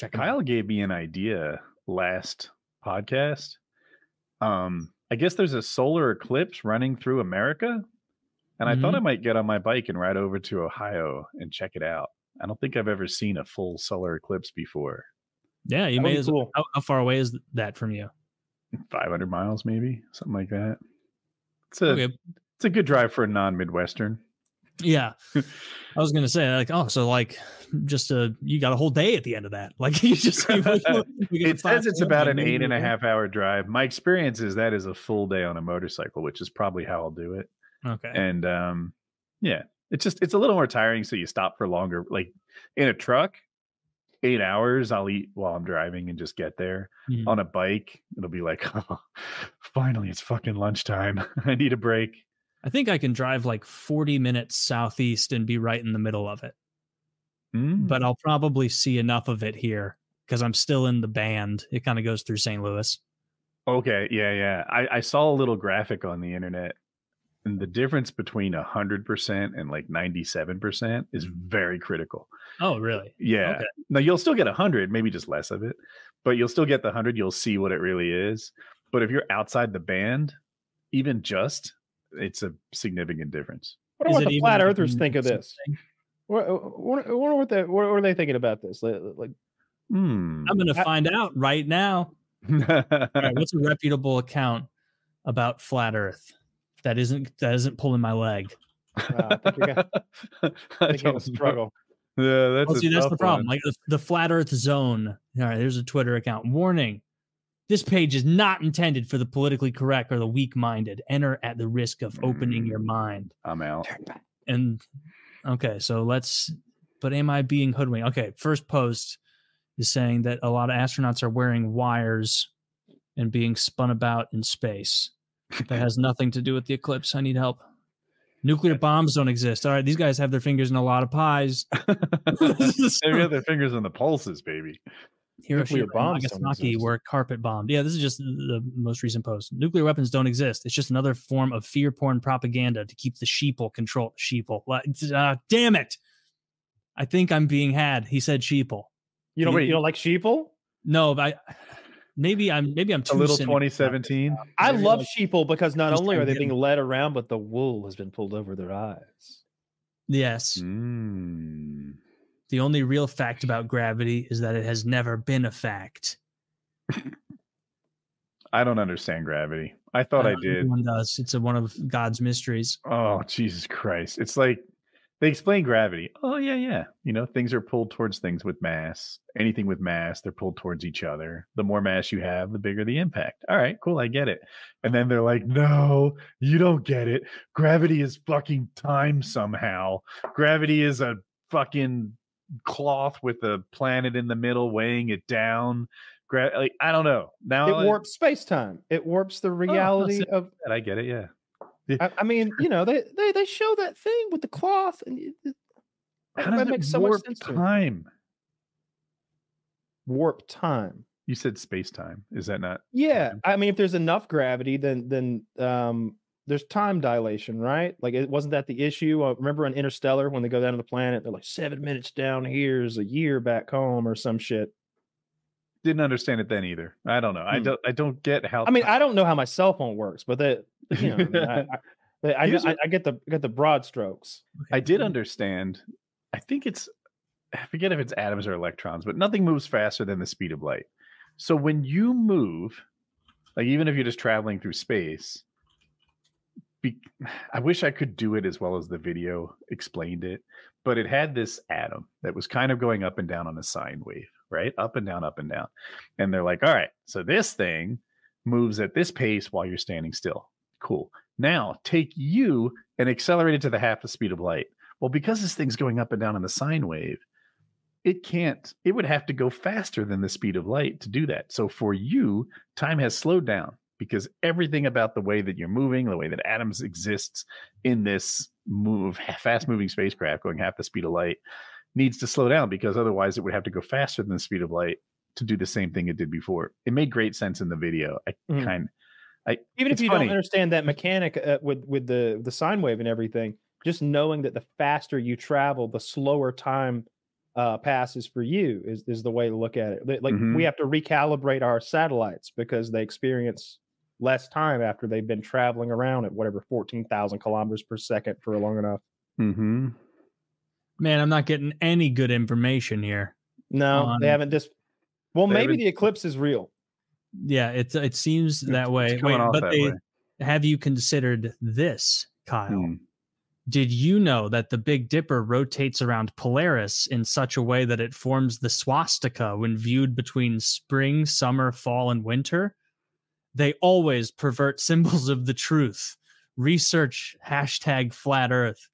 check. Kyle gave me an idea last podcast. I guess there's a solar eclipse running through America, and I thought I might get on my bike and ride over to Ohio and check it out. I don't think I've ever seen a full solar eclipse before. Yeah, you may as well. How far away is that from you? 500 miles, maybe something like that. It's a good drive for a non-Midwestern. Yeah, I was gonna say you got a whole day at the end of that. Like you just it says it's about an 8.5 hour drive. My experience is that is a full day on a motorcycle, which is probably how I'll do it. Okay, and yeah, it's a little more tiring, so you stop for longer. Like in a truck, 8 hours, I'll eat while I'm driving and just get there. On a bike, it'll be like, oh, finally, it's fucking lunchtime. I need a break. I think I can drive like 40 minutes southeast and be right in the middle of it. But I'll probably see enough of it here because I'm still in the band. It kind of goes through St. Louis. Okay, yeah. I saw a little graphic on the internet, and the difference between 100% and like 97% is very critical. Oh, really? Yeah. Okay. Now you'll still get 100, maybe just less of it, but you'll still get the 100. You'll see what it really is. But if you're outside the band, even just, it's a significant difference. I wonder what the flat earthers think of this. What are they thinking about this? Like, I'm going to find out right now. All right, what's a reputable account about flat Earth that isn't pulling my leg? I think you're gonna struggle. Yeah, that's the problem. Like the flat Earth zone. All right, there's a Twitter account. Warning. This page is not intended for the politically correct or the weak-minded. Enter at the risk of opening your mind. I'm out. And okay, but am I being hoodwinked? Okay, first post is saying that a lot of astronauts are wearing wires and being spun about in space. That has nothing to do with the eclipse. I need help. Nuclear bombs don't exist. All right, these guys have their fingers in a lot of pies. They got their fingers on the pulses, baby. Hiroshima and Nagasaki were carpet bombed. Yeah, this is just the most recent post. Nuclear weapons don't exist. It's just another form of fear porn propaganda to keep the sheeple controlled. Sheeple. Damn it. I think I'm being had. He said sheeple. You don't like sheeple? No, but maybe I'm too a little 2017. I love sheeple because not only are they being led around, but the wool has been pulled over their eyes. Yes. The only real fact about gravity is that it has never been a fact. I don't understand gravity. I thought I did. Everyone does. It's one of God's mysteries. Oh, Jesus Christ. It's like they explain gravity. Oh, yeah. You know, things are pulled towards things with mass. Anything with mass, they're pulled towards each other. The more mass you have, the bigger the impact. All right, cool. I get it. And then they're like, no, you don't get it. Gravity is fucking time somehow. Gravity is a fucking cloth with a planet in the middle weighing it down. Like, I don't know. Now it warps space-time. It warps the reality of. I get it. Yeah. I mean, you know, they show that thing with the cloth, and that makes so much sense. Time. Warp time. You said space-time. Is that not? Yeah. Time? I mean, if there's enough gravity, then there's time dilation, right? Like, it wasn't that the issue. Remember in Interstellar when they go down to the planet, they're like 7 minutes down here is a year back home or some shit. Didn't understand it then either. I don't know. I don't get how. I mean, I don't know how my cell phone works, but I get the broad strokes. I did understand. I think I forget if it's atoms or electrons, but nothing moves faster than the speed of light. So when you move, like even if you're just traveling through space, I wish I could do it as well as the video explained it, but it had this atom that was kind of going up and down on a sine wave, right? Up and down, up and down. And they're like, all right, so this thing moves at this pace while you're standing still. Cool. Now take you and accelerate it to the half the speed of light. Well, because this thing's going up and down on the sine wave, it would have to go faster than the speed of light to do that. So for you, time has slowed down because everything about the way that you're moving, the way that atoms exists in this fast moving spacecraft going half the speed of light needs to slow down, because otherwise it would have to go faster than the speed of light to do the same thing it did before. It made great sense in the video. Even if you don't understand that mechanic with the sine wave and everything, just knowing that the faster you travel, the slower time passes for you is the way to look at it. Like Mhm. we have to recalibrate our satellites because they experience less time after they've been traveling around at whatever 14,000 kilometers per second for long enough. Mm-hmm. Man, I'm not getting any good information here. No, they haven't well, They maybe haven't- the eclipse is real. Yeah, it seems that way. It's coming off but that they way. have you considered this, Kyle? Hmm. Did you know that the Big Dipper rotates around Polaris in such a way that it forms the swastika when viewed between spring, summer, fall, and winter? They always pervert symbols of the truth. Research #flat Earth.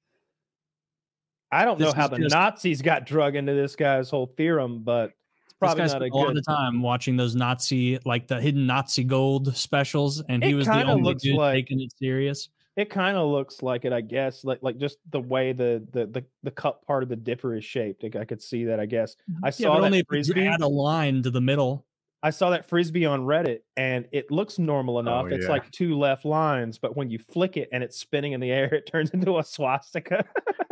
I don't know This how is the just- Nazis got drug into this guy's whole theorem, but it's probably this guy not a spent a lot good. of time watching those Nazi, like the hidden Nazi gold specials, and he It was the kinda only looks dude like- taking it serious. It kind of looks like it, I guess, like just the way the cup part of the dipper is shaped. I could see that. I guess I Yeah, saw but that only if you frisbee. add a line to the middle. I saw that frisbee on Reddit, and it looks normal enough. It's yeah. like 2 left lines, but when you flick it and it's spinning in the air, it turns into a swastika.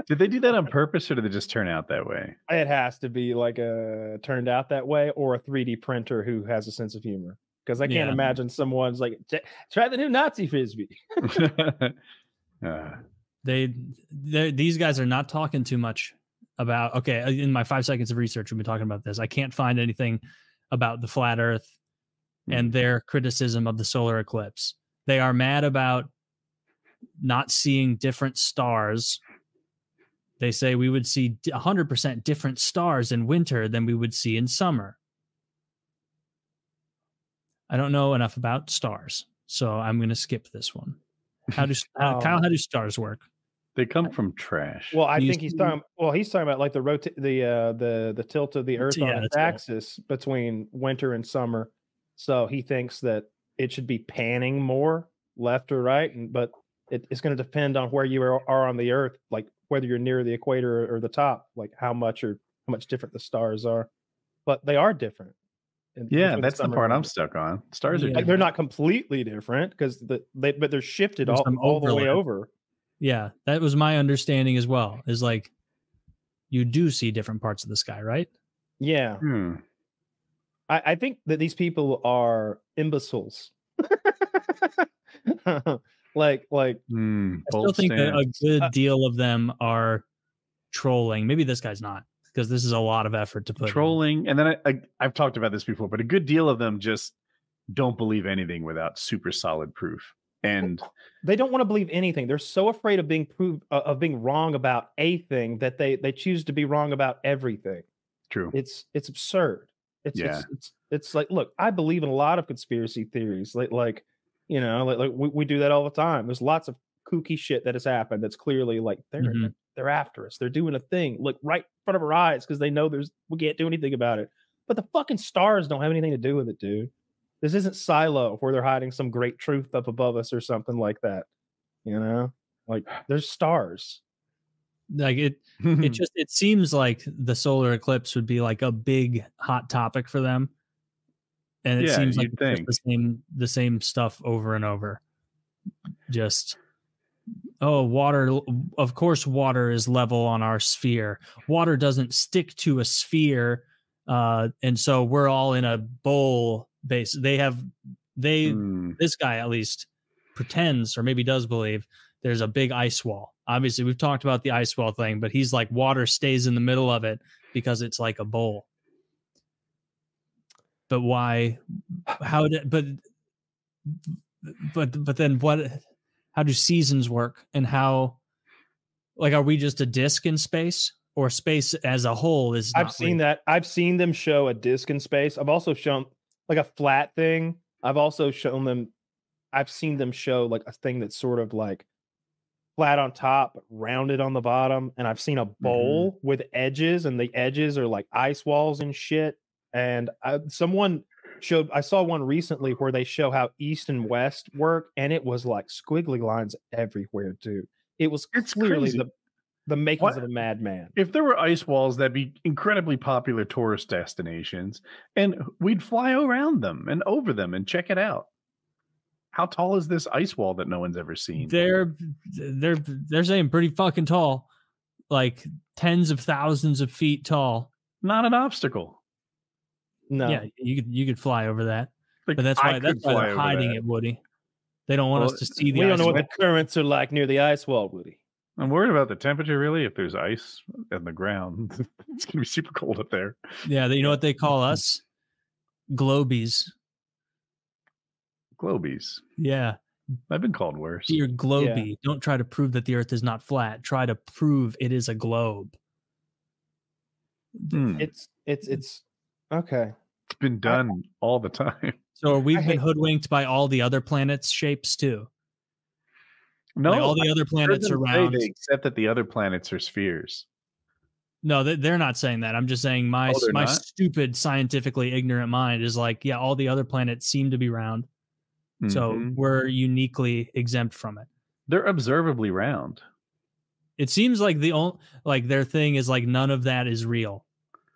Did they do that on purpose, or did it just turn out that way? It has to be like turned out that way, or a 3D printer who has a sense of humor. Because I can't Yeah. imagine someone's like, try the new Nazi frisbee. These guys are not talking too much about. Okay, in my 5 seconds of research, we've been talking about this. I can't find anything about the flat Earth and their criticism of the solar eclipse. They are mad about not seeing different stars. They say we would see 100% different stars in winter than we would see in summer. I don't know enough about stars, so I'm going to skip this one. Kyle, how do stars work? They come from trash. Well, I Do you think he's talking about like the tilt of the Earth Yeah, on its that's right. axis between winter and summer. So he thinks that it should be panning more left or right, but it's going to depend on where you are on the Earth, like whether you're near the equator or the top, like how much different the stars are. But they are different. Yeah, between that's the summer part and I'm winter. stuck on. Stars are Yeah. Like they're not completely different because but they're shifted There's all some the way overlap. over. Yeah, that was my understanding as well. Is like you do see different parts of the sky, right? Yeah. Hmm. I think that these people are imbeciles. like Hmm. I still Bold think that a stance. good deal of them are trolling. Maybe this guy's not, because this is a lot of effort to put in. Trolling, and then I've talked about this before, but a good deal of them just don't believe anything without super solid proof. And they don't want to believe anything. They're so afraid of being wrong about a thing that they choose to be wrong about everything. true. It's absurd. Yeah. It's like, look, I believe in a lot of conspiracy theories. Like we do that all the time. There's lots of kooky shit that has happened that's clearly like they're after us. They're doing a thing, look, right in front of our eyes because they know we can't do anything about it. But the fucking stars don't have anything to do with it, dude. This isn't Silo where they're hiding some great truth up above us or something like that. You know, like there's stars. Like it seems like the solar eclipse would be like a big hot topic for them, and it Yeah, seems like you'd it's think. just the same stuff over and over. Just water. Of course, water is level on our sphere. Water doesn't stick to a sphere, and so we're all in a bowl base. This guy at least pretends, or maybe does believe, there's a big ice wall. Obviously, we've talked about the ice wall thing, but he's like, water stays in the middle of it because it's like a bowl. But why? How did? But then what? How do seasons work? And how? Like, are we just a disc in space, or space as a whole is? I've seen that. I've seen them show a disc in space. I've also shown like a flat thing. I've also shown them. I've seen them show like a thing that's sort of like flat on top, rounded on the bottom, and I've seen a bowl with edges, and the edges are like ice walls and shit. And I saw one recently where they show how east and west work, and it was like squiggly lines everywhere, dude. It was clearly crazy. the makings of a madman. If there were ice walls, that'd be incredibly popular tourist destinations, and we'd fly around them and over them and check it out. How tall is this ice wall that no one's ever seen? They're saying pretty fucking tall, like tens of thousands of feet tall. Not an obstacle. No. Yeah, you could fly over that. Like, But that's I why could they're fly over hiding that. it, Woody. They don't want Well, us to see the We don't ice know what wall. the currents are like near the ice wall, Woody. I'm worried about the temperature, really. If there's ice in the ground, it's going to be super cold up there. Yeah, you know what they call us? Globies. Globies. Yeah. I've been called worse. Dear Globie, don't try to prove that the Earth is not flat. Try to prove it is a globe. It's okay. It's been done all the time. So we've been hoodwinked by all the other planets' shapes too. No, Like all the other planets around. They accept that the other planets are spheres. No, they're not saying that. I'm just saying my stupid, scientifically ignorant mind is like, yeah, all the other planets seem to be round. So we're uniquely exempt from it. They're observably round. It seems like their thing is like none of that is real.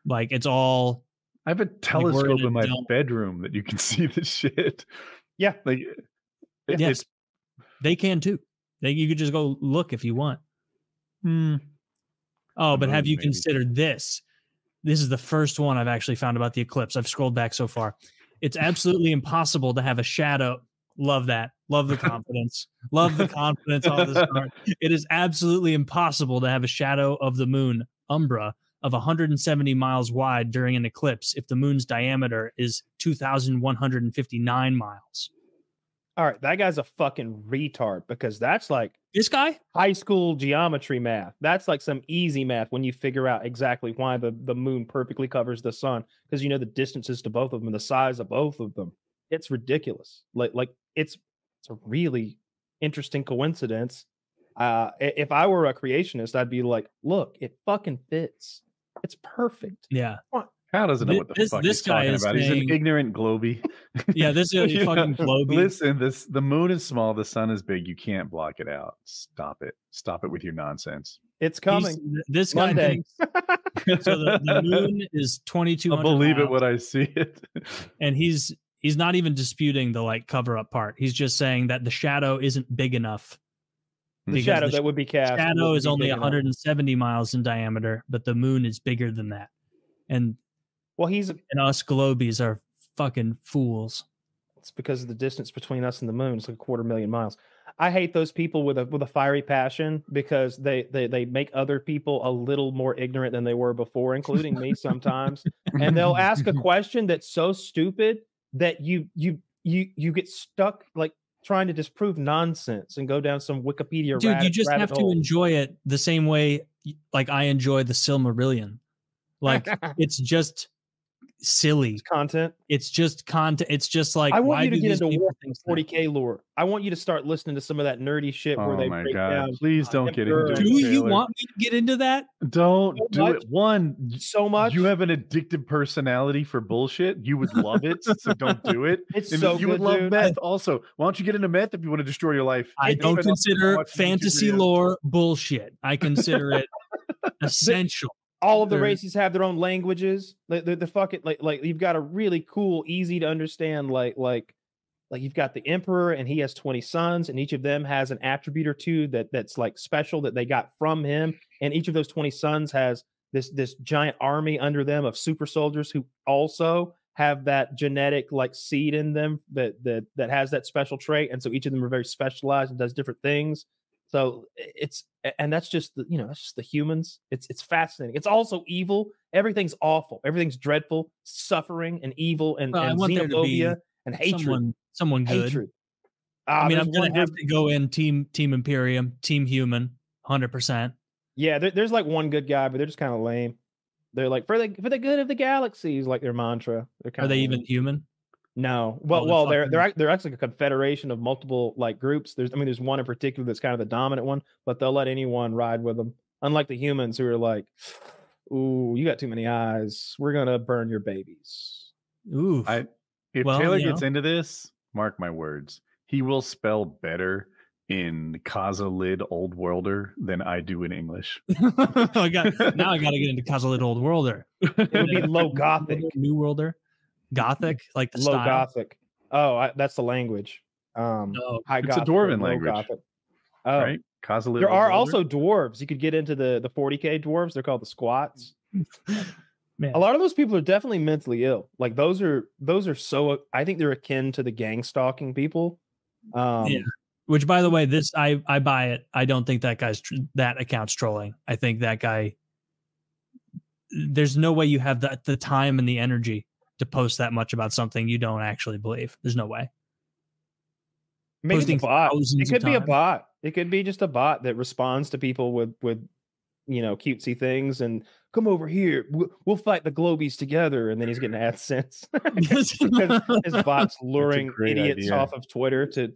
Like it's all. I have a telescope in my bedroom that you can see this shit. Yeah, like yes, they can too. You could just go look if you want. Oh, but have you considered this? This is the first one I've actually found about the eclipse. I've scrolled back so far. It's absolutely impossible to have a shadow. Love that. Love the confidence. Love the confidence on the start. It is absolutely impossible to have a shadow of the moon, umbra, of 170 miles wide during an eclipse if the moon's diameter is 2,159 miles. All right, that guy's a fucking retard because that's like this guy high school geometry math. That's like some easy math when you figure out exactly why the moon perfectly covers the sun because you know the distances to both of them and the size of both of them. It's ridiculous. Like it's a really interesting coincidence. If I were a creationist, I'd be like, look, it fucking fits. It's perfect. Yeah. How doesn't know what the fuck he's talking about? He's an ignorant globie. Yeah, this is a fucking globie. Listen, the moon is small, the sun is big. You can't block it out. Stop it. Stop it with your nonsense. It's coming. This guy thinks, so the moon is 2,200 I'll believe miles, it when I see it. And he's not even disputing the like cover up part. He's just saying that the shadow isn't big enough. The shadow that would be cast. Shadow is only 170 miles in diameter, but the moon is bigger than that. And us globies are fucking fools. It's because of the distance between us and the moon. It's like 250,000 miles. I hate those people with a fiery passion because they make other people a little more ignorant than they were before, including me sometimes. And they'll ask a question that's so stupid that you get stuck like trying to disprove nonsense and go down some Wikipedia. Dude, you just have to enjoy it the same way like I enjoy the Silmarillion. Like it's just silly content. It's just content. It's just like I want you to get into 40K lore. I want you to start listening to some of that nerdy shit where they break down. Please don't get into it. Do you want me to get into that? Don't do it. One, so much. You have an addictive personality for bullshit. You would love it, so don't do it. It's so you would love meth also. Why don't you get into meth if you want to destroy your life? I don't consider fantasy lore bullshit. I consider it essential. All of the races have their own languages. The fucking like you've got a really cool, easy to understand like you've got the emperor and he has 20 sons and each of them has an attribute or two that's like special that they got from him, and each of those 20 sons has this giant army under them of super soldiers who also have that genetic like seed in them that has that special trait, and so each of them are very specialized and does different things. So that's just that's just the humans. It's fascinating. It's also evil. Everything's awful. Everything's dreadful, suffering and evil and xenophobia and hatred. Someone good. Hatred. I mean, I'm gonna have to go in team Imperium, team human, 100%. Yeah, there's like one good guy, but they're just kind of lame. They're like for the good of the galaxy is like their mantra. Are they even human? No. Well, they're actually a confederation of multiple like groups. There's one in particular that's kind of the dominant one, but they'll let anyone ride with them. Unlike the humans who are like, "Ooh, you got too many eyes. We're gonna burn your babies." Ooh. If Taylor gets into this, mark my words, he will spell better in Kazalid Old Worlder than I do in English. Now I got to get into Kazalid Old Worlder. It would be low Gothic, New Worlder. Gothic, like the low style. Gothic. Oh, that's the language. High it's Gothic, a dwarven language. Gothic. Oh, right? There are also dwarves. You could get into the 40K dwarves. They're called the squats. Man. A lot of those people are definitely mentally ill. Like those are so. I think they're akin to the gang stalking people. Yeah. Which, by the way, this I buy it. I don't think that that account's trolling. I think that guy. There's no way you have the time and the energy to post that much about something you don't actually believe. There's no way. Maybe it's a bot. It could be a bot. It could be just a bot that responds to people with cutesy things and come over here. We'll fight the Globies together. And then he's getting AdSense because his bot's luring idiots off of Twitter to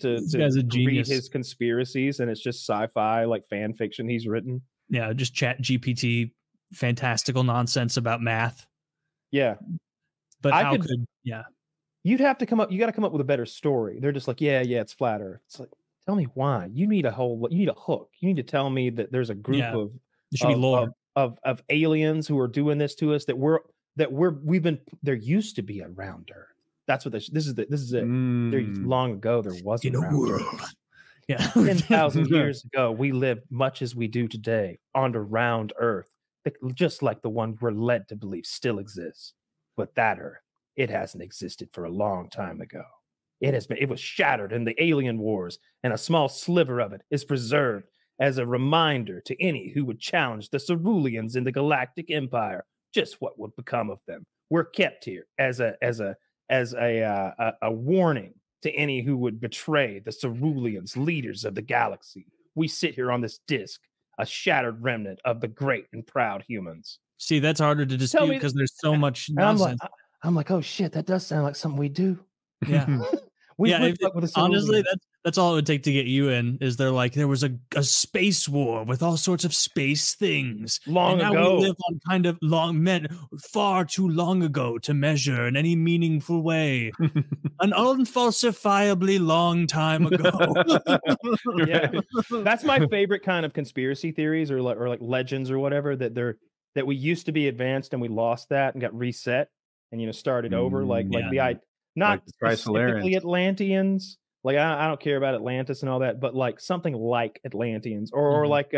read his conspiracies. And it's just sci-fi, like fan fiction he's written. Yeah, just chat GPT, fantastical nonsense about math. Yeah. But you'd have to you got to come up with a better story. They're just like, yeah, it's flat Earth. It's like, tell me why. You need a hook. You need to tell me that there's a group of there should be lore of aliens who are doing this to us there used to be a round Earth. That's what this is it. Long ago there wasn't a round Earth. Yeah. 10,000 years ago, we lived much as we do today on a round Earth, just like the one we're led to believe still exists. But that Earth, it hasn't existed for a long time ago. It was shattered in the alien wars, and a small sliver of it is preserved as a reminder to any who would challenge the Ceruleans in the Galactic Empire. Just what would become of them? We're kept here as a warning to any who would betray the Ceruleans, leaders of the galaxy. We sit here on this disc, a shattered remnant of the great and proud humans. See, that's harder to dispute because there's so much nonsense. I'm like, oh shit, that does sound like something we do. Yeah. Honestly, that's all it would take to get you in. Is there like there was a space war with all sorts of space things long and ago? Now we live on kind of far too long ago to measure in any meaningful way. An unfalsifiably long time ago. Yeah, that's my favorite kind of conspiracy theories or like legends or whatever that we used to be advanced and we lost that and got reset and started over not like specifically Atlanteans. Like I don't care about Atlantis and all that, but like something like Atlanteans or like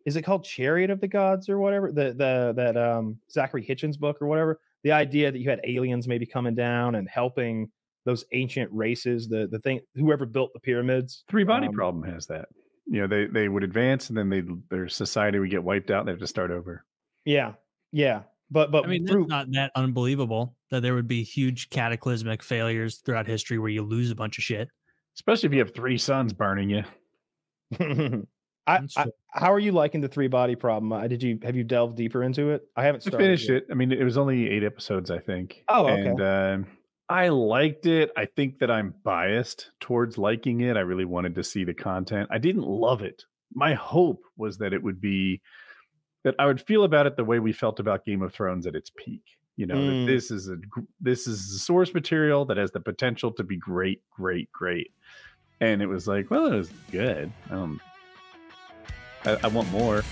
is it called Chariot of the Gods or whatever? That Zachary Hitchens book or whatever. The idea that you had aliens maybe coming down and helping those ancient races, the thing whoever built the pyramids. Three Body Problem has that. They would advance and then their society would get wiped out and they have to start over. Yeah. But I mean, it's not that unbelievable that there would be huge cataclysmic failures throughout history where you lose a bunch of shit. Especially if you have 3 suns burning you. How are you liking the 3 Body Problem? Have you delved deeper into it? I haven't started. I finished it. I mean, it was only 8 episodes, I think. Oh, okay. And I liked it. I think that I'm biased towards liking it. I really wanted to see the content. I didn't love it. My hope was that it would be that I would feel about it the way we felt about Game of Thrones at its peak. That this is the source material that has the potential to be great. And it was like, well, it was good. I want more.